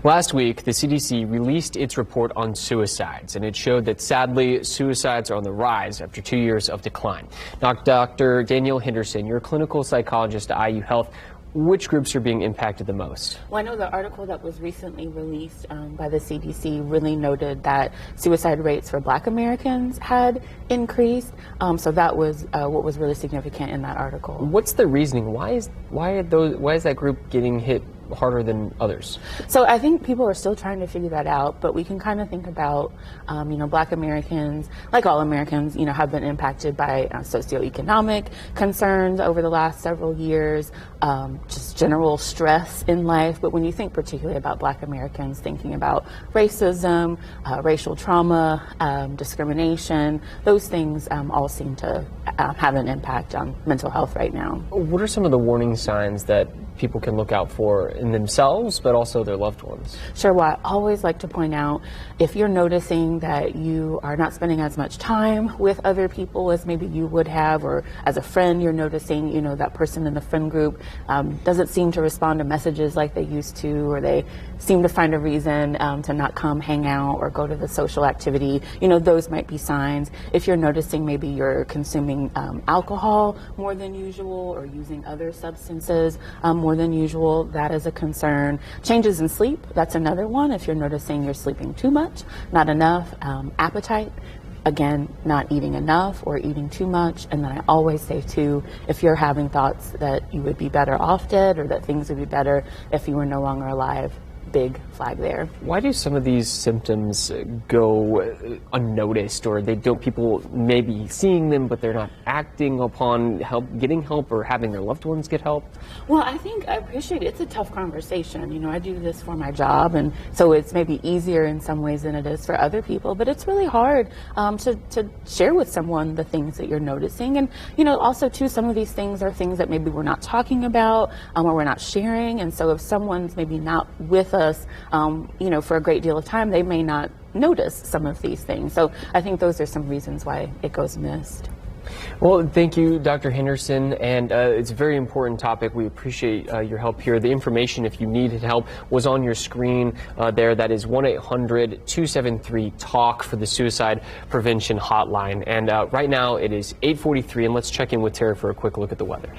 Last week, the CDC released its report on suicides, and it showed that sadly, suicides are on the rise after 2 years of decline. Now, Dr. Danielle Henderson, you're a clinical psychologist at IU Health. Which groups are being impacted the most? Well, I know the article that was recently released by the CDC really noted that suicide rates for Black Americans had increased. So that was what was really significant in that article. What's the reasoning? Why is that group getting hit harder than others? So I think people are still trying to figure that out, but we can kind of think about, Black Americans, like all Americans, have been impacted by socioeconomic concerns over the last several years, just general stress in life. But when you think particularly about Black Americans, thinking about racism, racial trauma, discrimination, those things all seem to have an impact on mental health right now. What are some of the warning signs that people can look out for in themselves, but also their loved ones? Sure. Well, I always like to point out, if you're noticing that you are not spending as much time with other people as maybe you would have, or as a friend, you're noticing, that person in the friend group doesn't seem to respond to messages like they used to, or they seem to find a reason to not come hang out or go to the social activity, those might be signs. If you're noticing maybe you're consuming alcohol more than usual, or using other substances more than usual, that is a concern. Changes in sleep, that's another one. If you're noticing you're sleeping too much, not enough, appetite, again, not eating enough or eating too much. And then I always say too, if you're having thoughts that you would be better off dead, or that things would be better if you were no longer alive, big flag there. Why do some of these symptoms go unnoticed, or people may be seeing them, but they're not acting upon getting help or having their loved ones get help? Well, I appreciate it's a tough conversation. I do this for my job, and so it's maybe easier in some ways than it is for other people, but it's really hard to share with someone the things that you're noticing. And, also too, some of these things are things that maybe we're not talking about, or we're not sharing. And so if someone's maybe not with us, for a great deal of time, they may not notice some of these things. So I think those are some reasons why it goes missed. Well, thank you, Dr. Henderson, and it's a very important topic. We appreciate your help here. The information, if you needed help, was on your screen there. That is 1-800-273-TALK for the Suicide Prevention Hotline. And right now it is 8:43, and let's check in with Tara for a quick look at the weather.